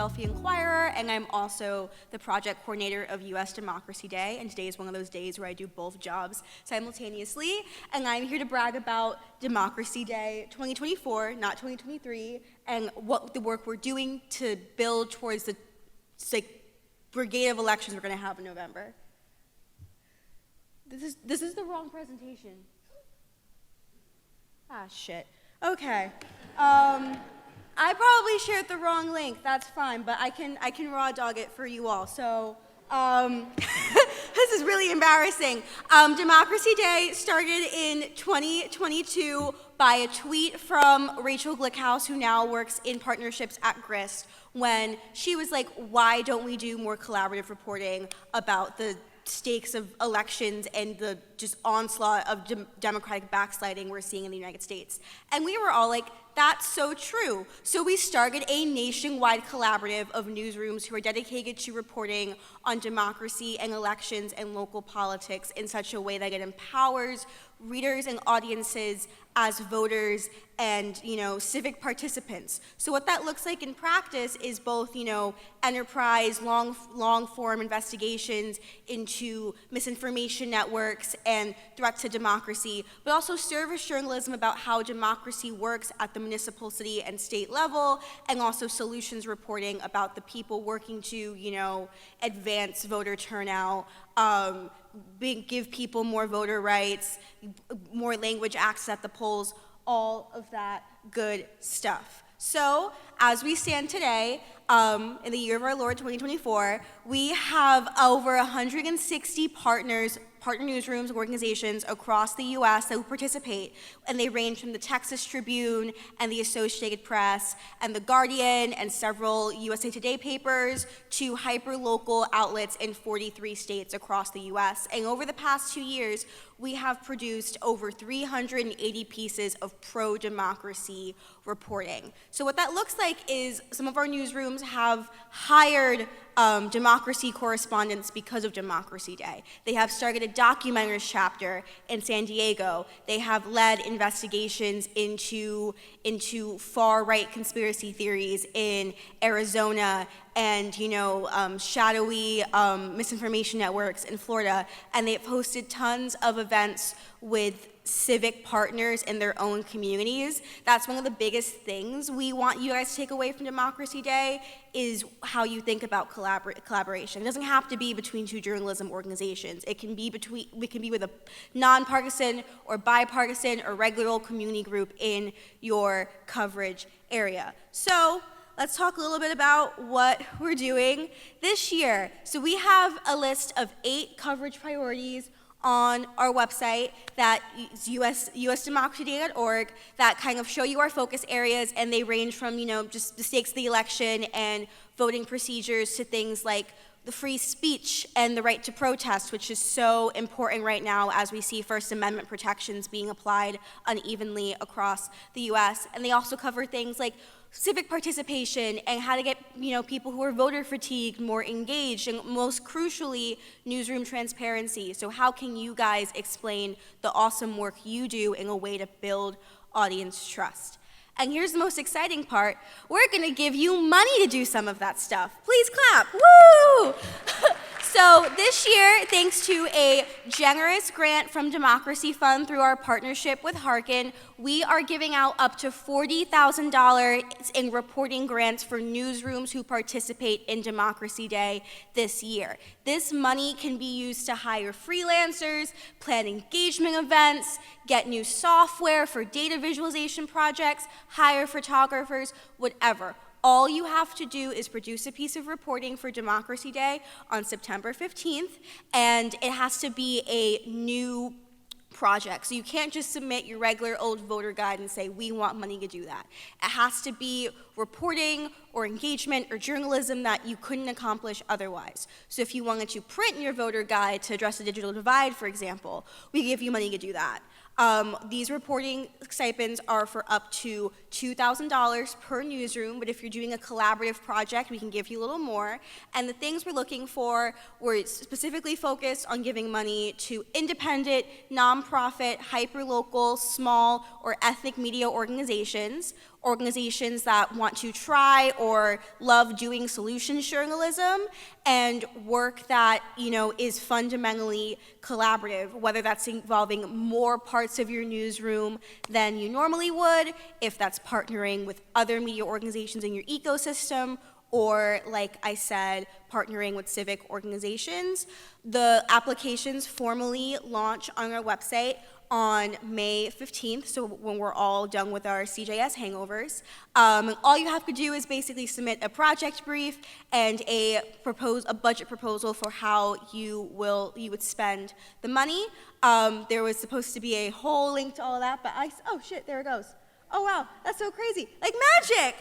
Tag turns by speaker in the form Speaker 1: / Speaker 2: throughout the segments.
Speaker 1: Philadelphia Inquirer, and I'm also the project coordinator of US Democracy Day, and today is one of those days where I do both jobs simultaneously, and I'm here to brag about Democracy Day 2024, not 2023, and what the work we're doing to build towards the brigade of elections we're going to have in November. This is the wrong presentation. Ah, shit. Okay. I probably shared the wrong link. That's fine, but I can raw dog it for you all. So, this is really embarrassing. Democracy Day started in 2022 by a tweet from Rachel Glickhouse, who now works in partnerships at Grist, when she was like, why don't we do more collaborative reporting about the stakes of elections and the just onslaught of democratic backsliding we're seeing in the United States. And we were all like, that's so true. So we started a nationwide collaborative of newsrooms who are dedicated to reporting on democracy and elections and local politics in such a way that it empowers readers and audiences as voters and, civic participants. So what that looks like in practice is both, enterprise, long-form investigations into misinformation networks and threats to democracy, but also service journalism about how democracy works at the municipal, city, and state level, and also solutions reporting about the people working to, advance voter turnout, give people more voter rights, more language access at the polls, all of that good stuff. So, as we stand today, in the year of our Lord 2024, we have over 160 partner newsrooms, organizations across the U.S. that will participate, and they range from the Texas Tribune and the Associated Press and the Guardian and several USA Today papers to hyper-local outlets in 43 states across the U.S. And over the past 2 years, we have produced over 380 pieces of pro-democracy reporting. So what that looks like is some of our newsrooms have hired democracy correspondents because of Democracy Day. They have started a documentaries chapter in San Diego. They have led investigations into far-right conspiracy theories in Arizona and shadowy misinformation networks in Florida. And they've hosted tons of events with civic partners in their own communities. That's one of the biggest things we want you guys to take away from Democracy Day is how you think about collaboration. It doesn't have to be between two journalism organizations. It can be with a nonpartisan or bipartisan or regular old community group in your coverage area. So let's talk a little bit about what we're doing this year. So we have a list of 8 coverage priorities on our website that is usdemocracyday.org that kind of show you our focus areas, and they range from, just the stakes of the election and voting procedures to things like the free speech and the right to protest, which is so important right now as we see First Amendment protections being applied unevenly across the U.S. And they also cover things like civic participation and how to get people who are voter fatigued more engaged, and most crucially, newsroom transparency. So how can you guys explain the awesome work you do in a way to build audience trust? And here's the most exciting part. We're gonna give you money to do some of that stuff. Please clap, woo! So this year, thanks to a generous grant from Democracy Fund through our partnership with Harkin, we are giving out up to $40,000 in reporting grants for newsrooms who participate in Democracy Day this year. This money can be used to hire freelancers, plan engagement events, get new software for data visualization projects, hire photographers, whatever. All you have to do is produce a piece of reporting for Democracy Day on September 15th, and it has to be a new project. So you can't just submit your regular old voter guide and say, we want money to do that. It has to be reporting or engagement or journalism that you couldn't accomplish otherwise. So if you wanted to print your voter guide to address the digital divide, for example, we give you money to do that. These reporting stipends are for up to $2,000 per newsroom, but if you're doing a collaborative project, we can give you a little more. And the things we're looking for, we're specifically focused on giving money to independent, nonprofit, hyperlocal, small, or ethnic media organizations. organizations that want to try or love doing solutions journalism and work that, is fundamentally collaborative, whether that's involving more parts of your newsroom than you normally would, if that's partnering with other media organizations in your ecosystem, or, like I said, partnering with civic organizations. The applications formally launch on our website on May 15th, so when we're all done with our CJS hangovers. All you have to do is basically submit a project brief and a budget proposal for how you would spend the money. There was supposed to be a whole link to all of that, but oh shit, there it goes. Oh wow, that's so crazy, like magic!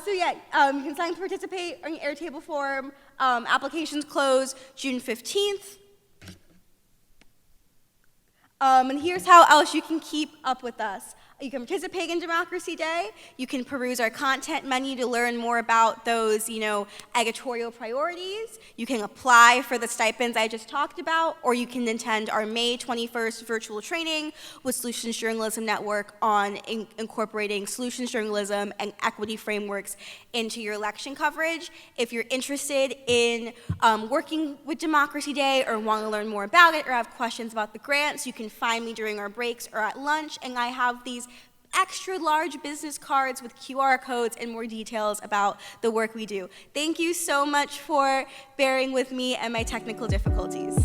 Speaker 1: So yeah, you can sign to participate on your Airtable form. Applications close June 15th. And here's how else you can keep up with us. You can participate in Democracy Day. You can peruse our content menu to learn more about those, editorial priorities. You can apply for the stipends I just talked about, or you can attend our May 21st virtual training with Solutions Journalism Network on incorporating solutions journalism and equity frameworks into your election coverage. If you're interested in working with Democracy Day or want to learn more about it or have questions about the grants, you can find me during our breaks or at lunch, and I have these extra large business cards with QR codes and more details about the work we do. Thank you so much for bearing with me and my technical difficulties.